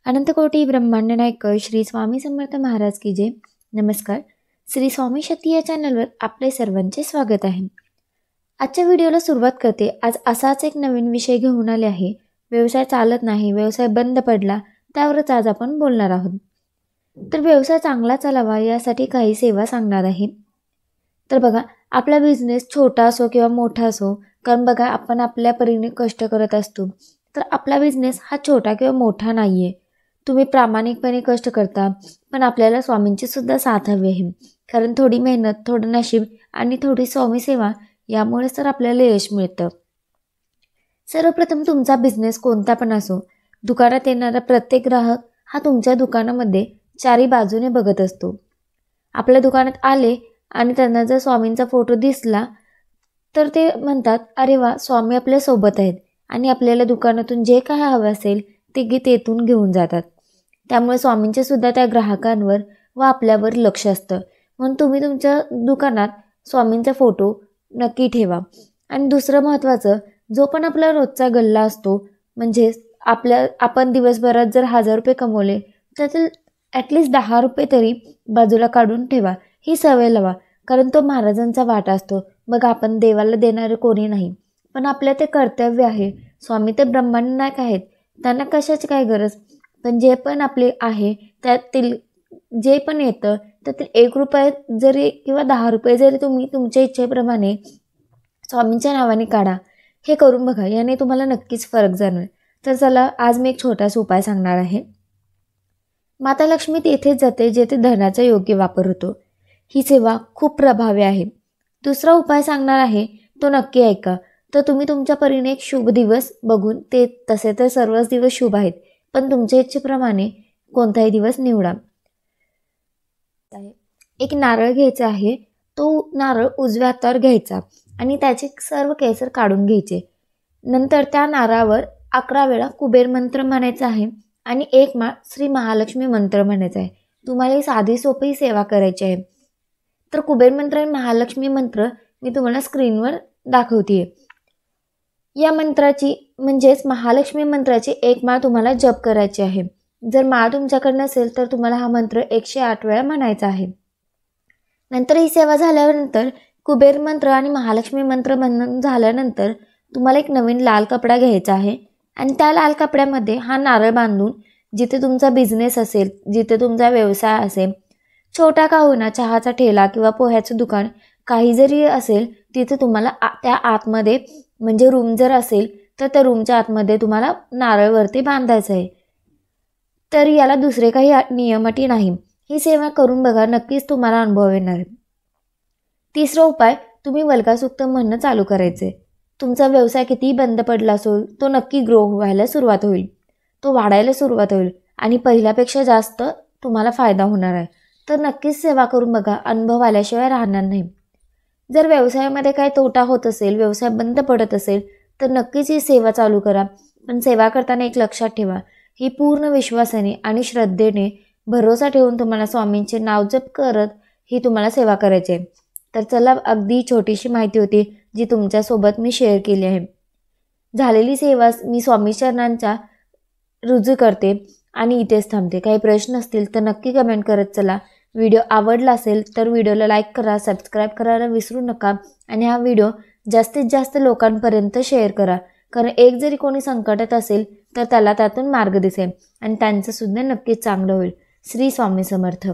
अनंत कोटी ब्रह्मांड नायक श्री स्वामी समर्थ महाराज की जय। नमस्कार, श्री स्वामी शक्ती या चॅनलवर आपले सर्वांचे स्वागत आहे। आजच्या व्हिडिओला सुरुवात करते। आज असाच एक नवीन विषय घेऊन आले आहे। व्यवसाय चालत नाही, व्यवसाय बंद पडला, त्यावरच आज आपण बोलणार आहोत। तर व्यवसाय चांगला चालावा यासाठी काही सेवा सांगणार आहे। तर बघा, आपला बिझनेस छोटा असो किंवा मोठा असो, कारण बघा आपण आपल्या परीने कष्ट करत असतो, तर आपला बिझनेस हा छोटा किंवा मोठा नाहीये। तुम्ही प्रामाणिकपणे कष्ट करता, पण आपल्याला स्वामींची सुद्धा साथ हवी आहे। कारण थोडी मेहनत, थोडं नशीब आणि थोडी स्वामी सेवा यामुळेच तर आपल्याला यश मिळतं। सर्वप्रथम तुमचा बिझनेस कोणता पण असो, दुकानात येणारा प्रत्येक ग्राहक हा तुमच्या दुकानामध्ये चारी बाजूने बघत असतो। आपल्या दुकानात आले आणि त्यांना जर स्वामींचा फोटो दिसला तर ते म्हणतात, अरे वा, स्वामी आपल्या सोबत आहेत, आणि आपल्याला दुकानातून जे काय हवं असेल ते तेथून घेऊन जातात। त्यामुळे स्वामींचे सुद्धा त्या ग्राहकांवर व आपल्यावर लक्ष असतं। म्हणून तुम्ही तुमच्या दुकानात स्वामींचा फोटो नक्की ठेवा। आणि दुसरं महत्त्वाचं, जो पण आपला रोजचा गल्ला असतो, म्हणजे आपण दिवसभरात जर 1000 रुपये कमवले, त्यातील ॲटलिस्ट 10 रुपये तरी बाजूला काढून ठेवा। ही सवय लावा, कारण तो महाराजांचा वाटा असतो। बघा, आपण देवाला देणारे कोणी नाही, पण आपलं ते कर्तव्य आहे। स्वामी ते ब्रह्मांड नायक आहेत, त्यांना कशाची काय गरज। पण जे पण आपले आहे त्यातील जे पण येतं त्यातील 1 रुपये जरी किंवा 10 रुपये जरी तुम्ही तुमच्या इच्छेप्रमाणे स्वामींच्या नावाने काढा। हे करून बघा, याने तुम्हाला नक्कीच फरक जाणवेल। तर चला, आज मी एक छोटासा उपाय सांगणार आहे। माता लक्ष्मी तेथेच जाते जेथे धनाचा योग्य वापर होतो। ही सेवा खूप प्रभावी आहे। दुसरा उपाय सांगणार आहे, तो नक्की ऐका। तर तुम्ही तुमच्या परीने एक शुभ दिवस बघून, ते तसे तर सर्वच दिवस शुभ आहेत, पण तुमच्या इच्छेप्रमाणे कोणताही दिवस निवडा। एक नारळ घ्यायचा आहे, तो नारळ उजव्या हातावर घ्यायचा आणि त्याचे सर्व केसर काढून घ्यायचे। नंतर त्या नारळावर 11 वेळा कुबेर मंत्र म्हणायचा आहे आणि 1 माळ श्री महालक्ष्मी मंत्र म्हणायचा आहे। तुम्हाला ही साधी सोपी सेवा करायची आहे। तर कुबेर मंत्र आणि महालक्ष्मी मंत्र मी तुम्हाला स्क्रीनवर दाखवते। या मंत्राची म्हणजेच महालक्ष्मी मंत्राची 1 माळ तुम्हाला जप करायची आहे। जर माळ तुमच्याकडे नसेल तर तुम्हाला हा मंत्र 108 वेळा म्हणायचा आहे। नंतर ही सेवा झाल्यानंतर कुबेर मंत्र आणि महालक्ष्मी मंत्र म्हणून झाल्यानंतर तुम्हाला एक नवीन लाल कपडा घ्यायचा आहे आणि त्या लाल कपड्यामध्ये हा नारळ बांधून, जिथे तुमचा बिझनेस असेल, जिथे तुमचा व्यवसाय असेल, छोटा का होईना, चहाचा ठेला किंवा पोह्याचं दुकान काही जरी असेल, तिथे तुम्हाला त्या आतमध्ये, म्हणजे रूम जर असेल तर त्या रूमच्या आतमध्ये तुम्हाला नारळवरती बांधायचं आहे। तर याला दुसरे काही नियम अटी नाही। ही सेवा करून बघा, नक्कीच तुम्हाला अनुभव येणार आहे। तिसरा उपाय, तुम्ही वल्गासुक्त म्हणणं चालू करायचे। तुमचा व्यवसाय कितीही बंद पडला असो, तो नक्की ग्रो व्हायला सुरुवात होईल, तो वाढायला सुरुवात होईल आणि पहिल्यापेक्षा जास्त तुम्हाला फायदा होणार आहे। तर नक्कीच सेवा करून बघा, अनुभव आल्याशिवाय राहणार नाही। जर व्यवसायामध्ये काही तोटा होत असेल, व्यवसाय बंद पडत असेल, तर नक्कीच ही सेवा चालू करा। पण सेवा करताना एक लक्षात ठेवा, ही पूर्ण विश्वासाने आणि श्रद्धेने भरोसा ठेवून तुम्हाला स्वामींचे नाव जप करत ही तुम्हाला सेवा करायची आहे। तर चला, अगदी छोटीशी माहिती होती जी तुमच्यासोबत मी शेअर केली आहे। झालेली सेवा मी स्वामी चरणांच्या रुजू करते आणि इथेच थांबते। काही प्रश्न असतील तर नक्की कमेंट करत चला। व्हिडिओ आवडला असेल तर व्हिडिओला लाईक करा, सबस्क्राईब करायला विसरू नका आणि हा व्हिडिओ जास्तीत जास्त लोकांपर्यंत शेअर करा। कारण एक जरी कोणी संकटात असेल तर त्याला त्यातून मार्ग दिसेल आणि त्यांचं सुद्धा नक्कीच चांगलं होईल। श्री स्वामी समर्थ।